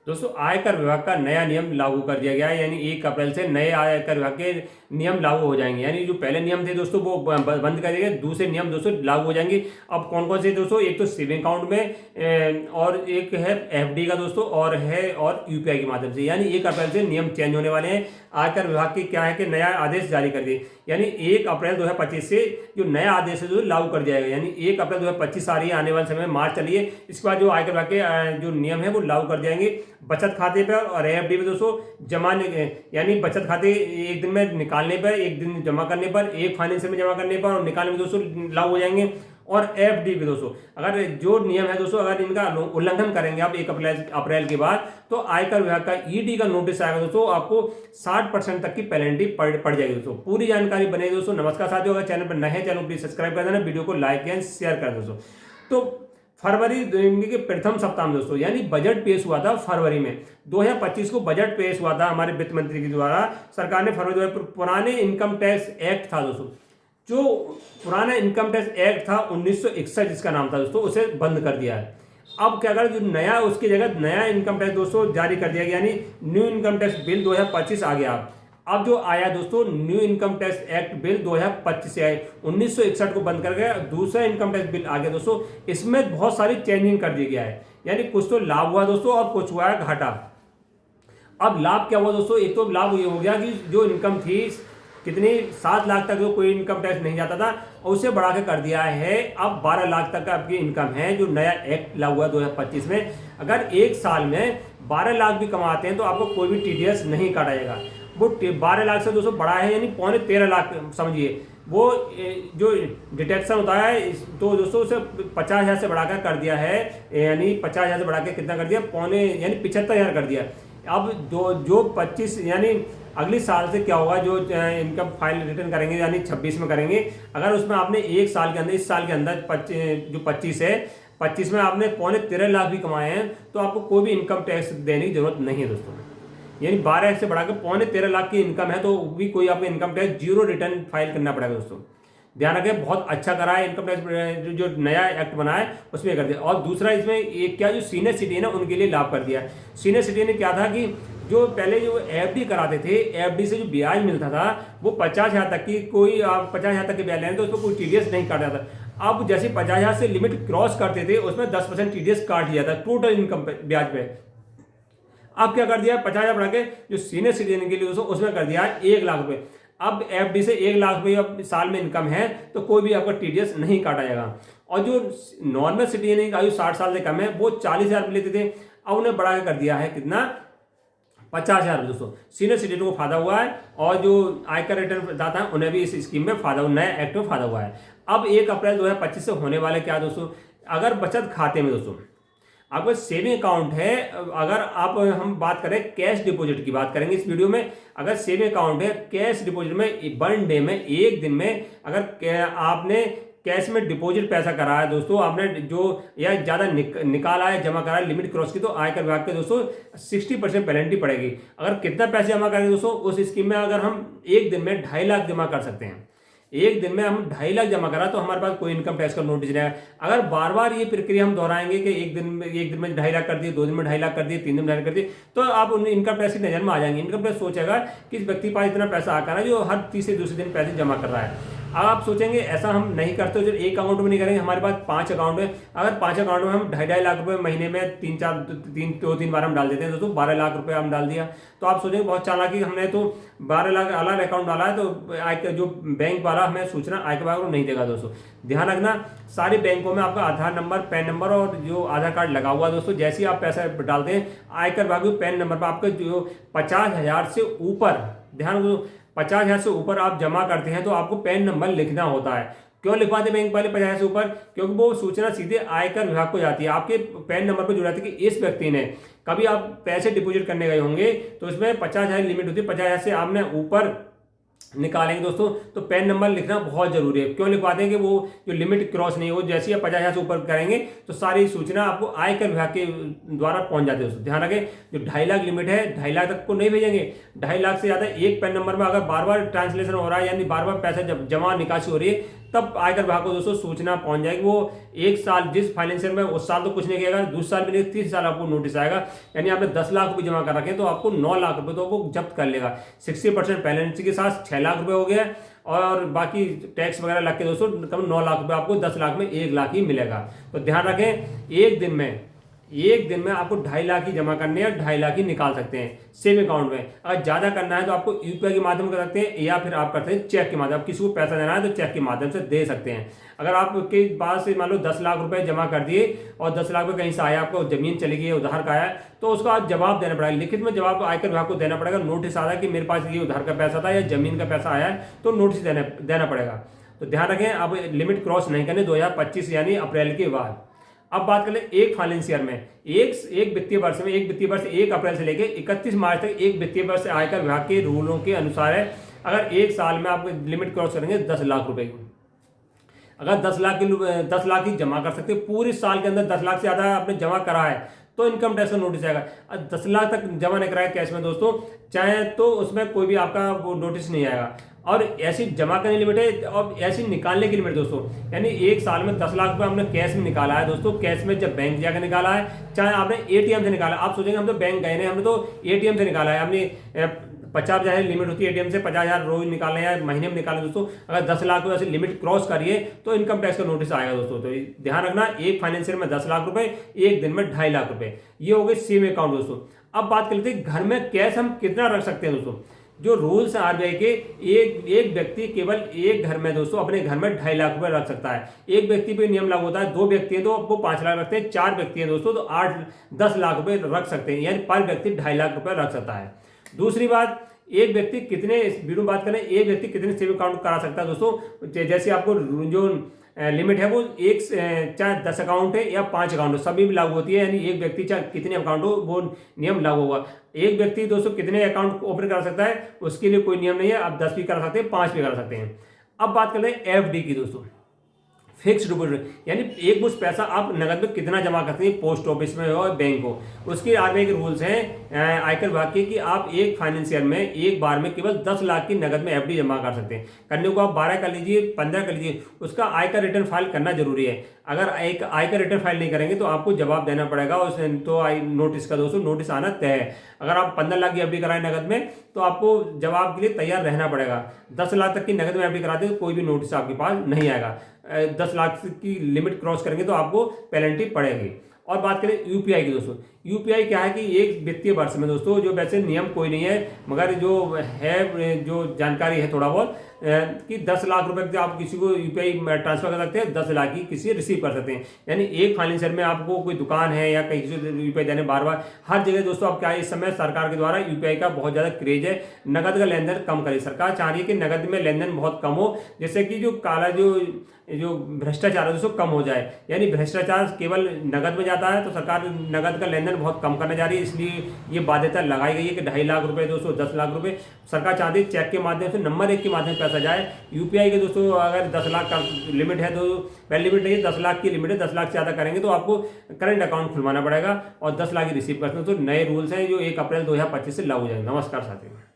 दोस्तों आयकर विभाग का नया नियम लागू कर दिया गया है, यानी 1 अप्रैल से नए आयकर विभाग के नियम लागू हो जाएंगे। यानी जो पहले नियम थे दोस्तों वो बंद कर दिए गए, दूसरे नियम दोस्तों लागू हो जाएंगे। अब कौन कौन से दोस्तों, एक तो सेविंग अकाउंट में और एक है एफडी का दोस्तों, और यूपीआई के माध्यम से। यानी 1 अप्रैल से नियम चेंज होने वाले हैं। आयकर विभाग की क्या है कि नया आदेश जारी कर दिए, यानी 1 अप्रैल 2025 से जो नया आदेश है जो लागू कर दिया जाएगा। यानी 1 अप्रैल 2025 आ रही है, आने वाले समय में मार्च चलिए, इसके बाद जो आयकर विभाग के जो नियम है वो लागू कर दिएंगे। बचत खाते पर और एफडी में दोस्तों यानी बचत खाते एक दिन में निकालने पर, एक दिन जमा करने पर, एक फाइनेंशियल में जमा करने पर और निकालने में दोस्तों लागू हो जाएंगे। और एफडी भी दोस्तों, अगर जो नियम है दोस्तों, अगर इनका उल्लंघन करेंगे आप 1 अप्रैल के बाद, तो आयकर विभाग का ईडी का नोटिस आएगा दोस्तों, आपको 60% तक की पेनल्टी पड़ जाएगी दोस्तों। पूरी जानकारी बने दोस्तों। नमस्कार साथियों, अगर चैनल पर नए हैं, चैनल प्लीज सब्सक्राइब कर देना, वीडियो को लाइक एंड शेयर कर दोस्तों। तो फरवरी के प्रथम सप्ताह में दोस्तों, यानी बजट पेश हुआ था फरवरी में 2025 को बजट पेश हुआ था हमारे वित्त मंत्री के द्वारा। सरकार ने फरवरी पुराने इनकम टैक्स एक्ट था दोस्तों, जो पुराना इनकम टैक्स एक्ट था 1961 जिसका नाम था दोस्तों, उसे बंद कर दिया है। अब क्या कर, जो नया उसकी जगह नया इनकम टैक्स दोस्तों जारी कर दिया गया, यानी न्यू इनकम टैक्स बिल 2025 आ गया। अब जो आया दोस्तों new income tax act bill 2025 से आए, 1961 को बंद कर गया, दूसरा इनकम टैक्स बिल आ गया दोस्तों। इसमें बहुत सारी चेंजिंग कर दी गया है, यानी कुछ तो लाभ हुआ दोस्तों और कुछ हुआ है घाटा। अब लाभ क्या हुआ दोस्तों, एक तो लाभ ये हो गया कि जो इनकम थी कितनी 7 लाख तक जो कोई इनकम टैक्स नहीं जाता था, और उसे बढ़ा के कर दिया है अब 12 लाख तक का आपकी इनकम है। जो नया एक्ट लागू हुआ 2025 में, अगर एक साल में 12 लाख भी कमाते हैं तो आपको कोई भी टीडीएस नहीं काटा जाएगा। वो 12 लाख से दोस्तों बड़ा है, यानी 13.25 लाख समझिए। वो जो डिटेक्शन होता है तो दोस्तों उसे 50,000 से बढ़ाकर कर दिया है, यानी 50,000 से बढ़ा के कितना कर दिया, यानी 75,000 कर दिया। अब जो 25 यानी अगली साल से क्या होगा, जो इनकम फाइल रिटर्न करेंगे यानी 26 में करेंगे, अगर उसमें आपने एक साल के अंदर, इस साल के अंदर जो 25 है, 25 में आपने 13.25 लाख भी कमाए हैं, तो आपको कोई भी इनकम टैक्स देने की जरूरत नहीं है दोस्तों। यानी 12 से बढ़ाकर 13.25 लाख की इनकम है तो भी कोई आपको income tax zero return file करना पड़ेगा दोस्तों। ध्यान रखें, बहुत अच्छा करा है इनकम टैक्स जो नया एक्ट बना है उसमें कर दिया। और दूसरा इसमें एक क्या, जो सीनियर सिटीजन है उनके लिए लाभ कर दिया। सीनियर सिटीजन ने क्या था कि जो पहले जो एफडी कराते थे, एफडी से जो ब्याज मिलता था वो 50,000 तक की, कोई आप 50,000 तक के ब्याज लेने तो उसको कोई टीडीएस नहीं काटा था। अब जैसे 50,000 से लिमिट क्रॉस करते थे उसमें 10% टीडीएस काट लिया था टोटल इनकम ब्याज पे। अब क्या कर दिया, 50,000 बढ़ा के जो सीनियर सिटीजन के लिए उसमें कर दिया है 1 लाख रुपए। अब एफडी से 1 लाख रुपये अब साल में इनकम है तो कोई भी आपका टीडीएस नहीं काटा जाएगा। और जो नॉर्मल सिटीजन की आयु 60 साल से कम है वो 40,000 लेते थे, अब उन्हें बढ़ा के कर दिया है कितना, 50,000 दोस्तों। सीनियर सिटीजन को फायदा हुआ है और जो आयकर रिटर्न दाता है उन्हें भी इस स्कीम में फायदा, नया एक्ट में फायदा हुआ है। अब 1 अप्रैल 2025 से होने वाले क्या दोस्तों, अगर बचत खाते में दोस्तों आपका सेविंग अकाउंट है, अगर आप हम बात करें कैश डिपॉजिट की बात करेंगे इस वीडियो में, अगर सेविंग अकाउंट है कैश डिपॉजिट में 1 डे में, एक दिन में अगर आपने कैश में डिपॉजिट पैसा करा है दोस्तों, आपने जो या ज़्यादा निकाला है, जमा करा है लिमिट क्रॉस की, तो आयकर विभाग के दोस्तों 60% पेनल्टी पड़ेगी। अगर कितना पैसे जमा करेंगे दोस्तों, उस स्कीम में अगर हम एक दिन में 2.5 लाख जमा कर सकते हैं, एक दिन में हम 2.5 लाख जमा करा तो हमारे पास कोई इनकम टैक्स का नोटिस नहीं आएगा। अगर बार बार ये प्रक्रिया हम दोहराएंगे कि एक दिन में 2.5 लाख कर दिए, 2 दिन में 2.5 लाख कर दिए, 3 दिन में 2.5 लाख कर दिए, तो आप उन इनकम टैक्स की नजर में आ जाएंगे। इनकम टैक्स सोचेगा कि इस व्यक्ति के पास इतना पैसा आकर है जो हर तीसरे दूसरे दिन पैसे जमा कर रहा है। अब आप सोचेंगे ऐसा हम नहीं करते, जो एक अकाउंट में नहीं करेंगे, हमारे पास 5 अकाउंट है, अगर 5 अकाउंट में हम 2.5 लाख रुपए महीने में 3 बार हम डाल देते हैं दोस्तों, 12 लाख रुपए हम डाल दिया, तो आप सोचेंगे बहुत चालाकी, हमने तो 12 लाख अलग अकाउंट डाला है तो जो बैंक वाला हमें सूचना आयकर विभाग को नहीं देगा दोस्तों। ध्यान रखना, सारे बैंकों में आपका आधार नंबर, पैन नंबर और जो आधार कार्ड लगा हुआ है दोस्तों। जैसे ही आप पैसा डालते हैं आयकर विभाग के पैन नंबर पर आपका जो 50,000 से ऊपर, ध्यान रखो 50,000 से ऊपर आप जमा करते हैं तो आपको पैन नंबर लिखना होता है। क्यों लिखवाते बैंक वाले 50,000 से ऊपर, क्योंकि वो सूचना सीधे आयकर विभाग को जाती है, आपके पैन नंबर पर जुड़ जाती है कि इस व्यक्ति ने कभी आप पैसे डिपॉजिट करने गए होंगे तो इसमें 50,000 लिमिट होती है, 50,000 से आपने ऊपर निकालेंगे दोस्तों तो पैन नंबर लिखना बहुत जरूरी है। क्यों लिखवाते हैं कि वो जो लिमिट क्रॉस नहीं हो, जैसे ही आप 50,000 से ऊपर करेंगे तो सारी सूचना आपको आयकर विभाग के द्वारा पहुंच जाती है दोस्तों। ध्यान रखें, जो 2.5 लाख लिमिट है 2.5 लाख तक को नहीं भेजेंगे, 2.5 लाख से ज्यादा एक पैन नंबर में अगर बार बार ट्रांसलेशन हो रहा है, यानी बार बार पैसा जमा निकासी हो रही है, तब आयकर विभाग को दोस्तों सूचना पहुंच जाएगी। वो एक साल जिस फाइनेंशियल में उस साल तो कुछ नहीं कहेगा, दूसरे साल में 30 साल आपको नोटिस आएगा। यानी आपने 10 लाख रुपये जमा कर रखे तो आपको 9 लाख रुपये तो वो जब्त कर लेगा। 60% पेनल्टी के साथ 6 लाख रुपये हो गया, और बाकी टैक्स वगैरह लग के दोस्तों कम 9 लाख रुपये, आपको 10 लाख में 1 लाख ही मिलेगा। तो ध्यान रखें, एक दिन में आपको 2.5 लाख ही जमा करने हैं, 2.5 लाख ही निकाल सकते हैं सेम अकाउंट में। अगर ज़्यादा करना है तो आपको यूपीआई के माध्यम कर सकते हैं, या फिर आप करते हैं चेक के माध्यम। किसी को पैसा देना है तो चेक के माध्यम से दे सकते हैं। अगर आपके पास मान लो 10 लाख रुपए जमा कर दिए और 10 लाख रुपये कहीं से आया, आपको जमीन चली गई है, उधार का आया, तो उसका आप जवाब देना पड़ेगा। लिखित में जवाब आयकर विभाग को देना पड़ेगा। नोटिस आ रहा है कि मेरे पास ये उधार का पैसा था या जमीन का पैसा आया है, तो नोटिस देना पड़ेगा। तो ध्यान रखें, अब लिमिट क्रॉस नहीं करने 2025 यानी अप्रैल के बाद। अब बात कर ले एक फाइनेंशियल में, एक वित्तीय वर्ष में, एक वित्तीय वर्ष 1 अप्रैल से लेकर 31 मार्च तक एक वित्तीय वर्ष आयकर विभाग के रूलों के अनुसार है। अगर एक साल में आप लिमिट क्रॉस करेंगे 10 लाख रुपए की, अगर 10 लाख ही जमा कर सकते, पूरे साल के अंदर 10 लाख से ज़्यादा आपने जमा करा है तो इनकम टैक्स का नोटिस आएगा। 10 लाख तक जमा नहीं कराया कैश में दोस्तों, चाहे तो उसमें कोई भी आपका वो नोटिस नहीं आएगा। और ऐसी जमा करने की लिमिट है और ऐसी निकालने की लिमिट दोस्तों, यानी एक साल में 10 लाख रुपए हमने कैश में निकाला है दोस्तों, कैश में जब बैंक जाकर निकाला है, चाहे आपने एटीएम से निकाला। आप सोचेंगे हम तो बैंक गए नहीं, हमने तो एटीएम से निकाला है। हमने 50,000 लिमिट होती है एटीएम से, 50,000 रोज निकालना है या महीने में निकालना दोस्तों। अगर 10 लाख रुपये से लिमिट क्रॉस करिए तो इनकम टैक्स का नोटिस आएगा दोस्तों। तो ध्यान रखना, एक फाइनेंशियल में 10 लाख रुपए, एक दिन में 2.5 लाख रुपए, ये हो गए सेम अकाउंट दोस्तों। अब बात कर लेते हैं घर में कैश हम कितना रख सकते हैं दोस्तों। जो रूल्स आरबीआई के, एक व्यक्ति केवल एक घर में दोस्तों अपने घर में 2.5 लाख रुपए रख सकता है। एक व्यक्ति पे नियम लागू होता है, 2 व्यक्ति हैं तो वो 5 लाख रखते हैं, 4 व्यक्ति हैं दोस्तों तो 10 लाख रुपए रख सकते हैं, यानी पर व्यक्ति 2.5 लाख रुपए रख सकता है। दूसरी बात, एक व्यक्ति कितने, इस वीडियो में बात करें एक व्यक्ति कितने सेविंग अकाउंट करा सकता है दोस्तों। जैसे आपको जो लिमिट है वो चाहे 10 अकाउंट है या 5 अकाउंट हो, सभी भी लागू होती है। यानी एक व्यक्ति चाहे कितने अकाउंट हो वो नियम लागू होगा। एक व्यक्ति दोस्तों कितने अकाउंट ओपन कर सकता है उसके लिए कोई नियम नहीं है, आप 10 भी करा सकते हैं, 5 भी करा सकते हैं। अब बात कर रहे हैं एफडी की दोस्तों, फिक्स डिपॉजिट, यानी एक मुश्त पैसा आप नगद में कितना जमा करते हैं, पोस्ट ऑफिस में हो बैंक हो। उसके आरबीआई के रूल्स हैं आयकर विभाग के कि आप एक फाइनेंशियल में एक बार में केवल 10 लाख की नगद में एफडी जमा कर सकते हैं। करने को आप 12 कर लीजिए, 15 कर लीजिए, उसका आयकर रिटर्न फाइल करना जरूरी है। अगर एक आयकर रिटर्न फाइल नहीं करेंगे तो आपको जवाब देना पड़ेगा उस तो नोटिस का दोस्तों, नोटिस आना तय है। अगर आप 15 लाख की एफडी कराएं नगद में तो आपको जवाब के लिए तैयार रहना पड़ेगा। 10 लाख तक की नगद में एफडी कराते तो कोई भी नोटिस आपके पास नहीं आएगा। 10 लाख की लिमिट क्रॉस करेंगे तो आपको पेनल्टी पड़ेगी। और बात करें यूपीआई की दोस्तों, यूपीआई क्या है कि एक वित्तीय वर्ष में दोस्तों, जो वैसे नियम कोई नहीं है मगर जो है जो जानकारी है थोड़ा बहुत कि 10 लाख रुपए आप किसी को यूपीआई ट्रांसफर कर सकते हैं, 10 लाख की किसी रिसीव कर सकते हैं। यानी एक फाइनेंशियल में आपको कोई दुकान है या कहीं से यूपीआई देने बार बार हर जगह दोस्तों, आप क्या है इस समय सरकार के द्वारा यूपीआई का बहुत ज़्यादा क्रेज है, नगद का लेन देन कम करे। सरकार चाह रही है कि नगद में लेन देन बहुत कम हो, जिससे कि जो काला जो भ्रष्टाचार है दोस्तों कम हो जाए। यानी भ्रष्टाचार केवल नगद में जाता है तो सरकार नगद का लेन देन बहुत कम करने जा रही है, इसलिए ये बाध्यता लगाई गई है कि 2.5 लाख रुपए दोस्तों, 10 लाख रुपए सरकार चाहती है चेक के माध्यम से, नंबर 1 के माध्यम से पैसा जाए। यूपीआई के दोस्तों अगर 10 लाख का लिमिट है तो पहली लिमिट नहीं है, 10 लाख की लिमिट है। 10 लाख से ज़्यादा करेंगे तो आपको करंट अकाउंट खुलवाना पड़ेगा और 10 लाख की रिसीव करते हैं। तो नए रूल्स हैं जो 1 अप्रैल 2025 से लागू हो जाएंगे। नमस्कार साथियों।